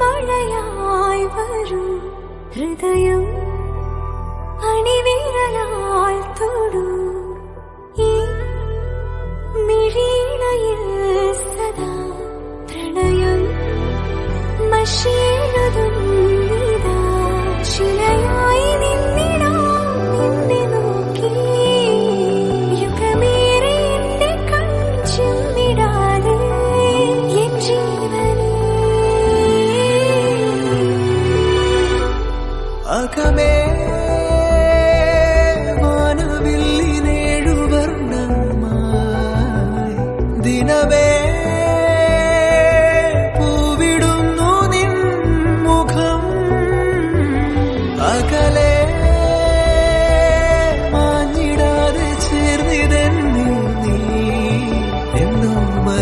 മഴയായി വരും ഹൃദയം അണിവിരലാൽ തൊടും ഈ മിഴിയിണയിൽ സദാ പ്രണയം മഷിയെഴുതും നീതാ ശിലയായി നിന്നിടാം നിന്നെ നോക്കി യുഗമേറെ എന്റെ കൺചിമ്മിടാതെ എൻ ജീവനേ അകമേ വാനവില്ലിനേഴുവർണ്ണമായി ദിനമേ